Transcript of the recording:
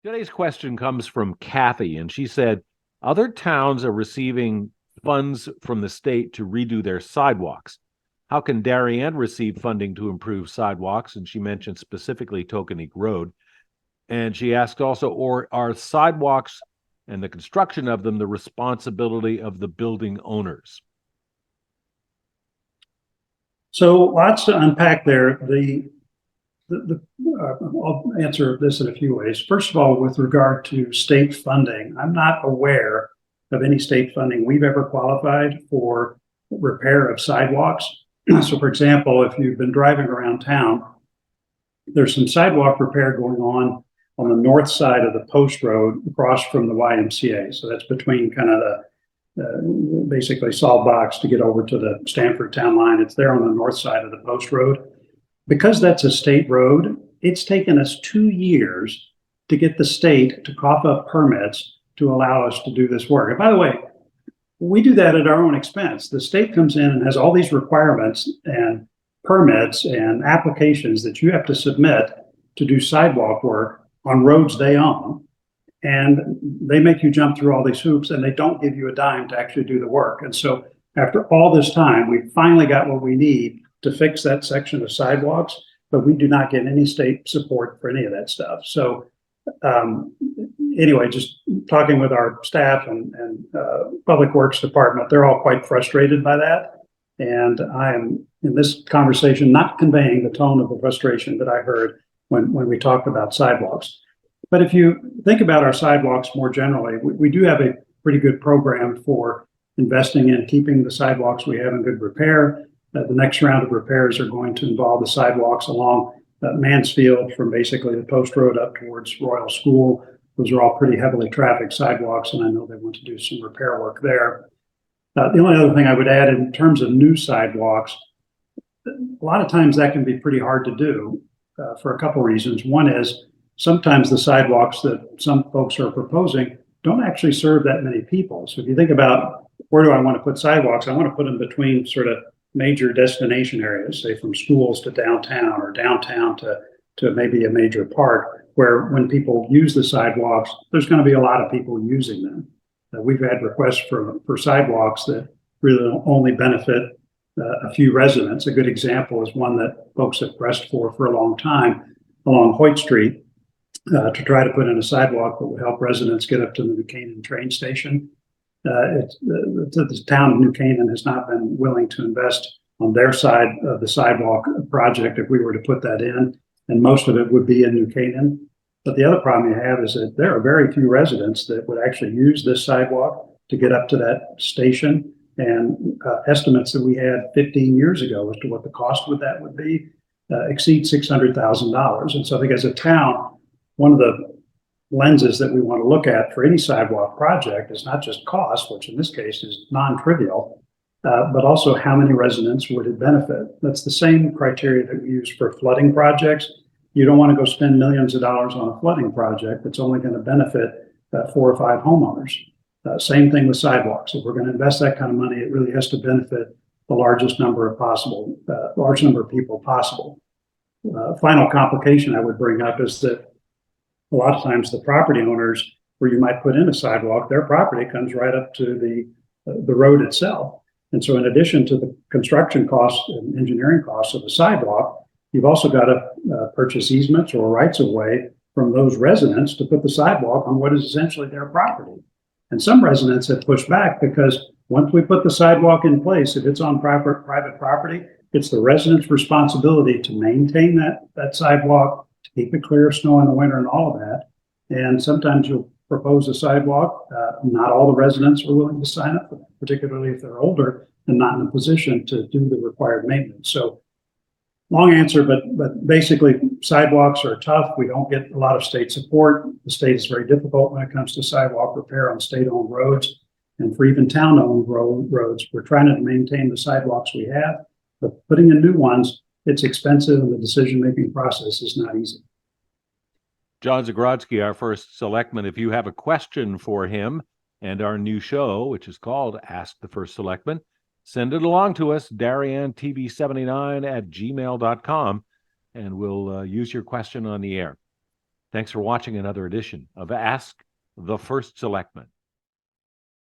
Today's question comes from Kathy, and she said, other towns are receiving funds from the state to redo their sidewalks. How can Darien receive funding to improve sidewalks? And she mentioned specifically Tokenique Road. And she asked also, or are sidewalks and the construction of them the responsibility of the building owners? So lots to unpack there. I'll answer this in a few ways. First of all, with regard to state funding, I'm not aware of any state funding we've ever qualified for repair of sidewalks. So, for example, if you've been driving around town, there's some sidewalk repair going on the north side of the post road across from the YMCA. So that's between kind of basically Salt Box to get over to the Stanford town line. It's there on the north side of the post road. Because that's a state road, it's taken us 2 years to get the state to cough up permits to allow us to do this work. And by the way, we do that at our own expense. The state comes in and has all these requirements and permits and applications that you have to submit to do sidewalk work on roads they own. And they make you jump through all these hoops, and they don't give you a dime to actually do the work. And so after all this time, we finally got what we need to fix that section of sidewalks, but we do not get any state support for any of that stuff. So anyway, just talking with our staff and Public Works Department, they're all quite frustrated by that. And I am, in this conversation, not conveying the tone of the frustration that I heard when we talked about sidewalks. But if you think about our sidewalks more generally, we do have a pretty good program for investing in keeping the sidewalks we have in good repair. The next round of repairs are going to involve the sidewalks along Mansfield from basically the post road up towards Royal School. Those are all pretty heavily trafficked sidewalks, and I know they want to do some repair work there. The only other thing I would add in terms of new sidewalks, a lot of times that can be pretty hard to do for a couple reasons. One is sometimes the sidewalks that some folks are proposing don't actually serve that many people. So if you think about where do I want to put sidewalks, I want to put them between sort of major destination areas, say from schools to downtown or downtown to maybe a major park, where when people use the sidewalks, there's going to be a lot of people using them. We've had requests for sidewalks that really only benefit a few residents. A good example is one that folks have pressed for a long time along Hoyt Street to try to put in a sidewalk that would help residents get up to the New Canaan train station. The town of New Canaan has not been willing to invest on their side of the sidewalk project if we were to put that in, and most of it would be in New Canaan. But the other problem you have is that there are very few residents that would actually use this sidewalk to get up to that station. And estimates that we had 15 years ago as to what the cost with that would be exceed $600,000. And so I think as a town, one of the lenses that we want to look at for any sidewalk project is not just cost, which in this case is non-trivial, but also how many residents would it benefit. That's the same criteria that we use for flooding projects. You don't want to go spend millions of dollars on a flooding project that's only going to benefit 4 or 5 homeowners. Same thing with sidewalks. If we're going to invest that kind of money, it really has to benefit the large number of people possible. Final complication I would bring up is that a lot of times the property owners where you might put in a sidewalk, their property comes right up to the road itself. And so in addition to the construction costs and engineering costs of the sidewalk, you've also got to purchase easements or rights of way from those residents to put the sidewalk on what is essentially their property. And some residents have pushed back because once we put the sidewalk in place, if it's on private property, it's the resident's responsibility to maintain that sidewalk, to keep it clear of snow in the winter and all of that. And sometimes you'll propose a sidewalk. Not all the residents are willing to sign up, particularly if they're older and not in a position to do the required maintenance. So long answer, but basically sidewalks are tough. We don't get a lot of state support. The state is very difficult when it comes to sidewalk repair on state-owned roads. And for even town-owned roads, we're trying to maintain the sidewalks we have, but putting in new ones, it's expensive and the decision-making process is not easy. John Zagrodzky, our first selectman, if you have a question for him and our new show, which is called Ask the First Selectman, send it along to us, DarianTV79 at gmail.com, and we'll use your question on the air. Thanks for watching another edition of Ask the First Selectman.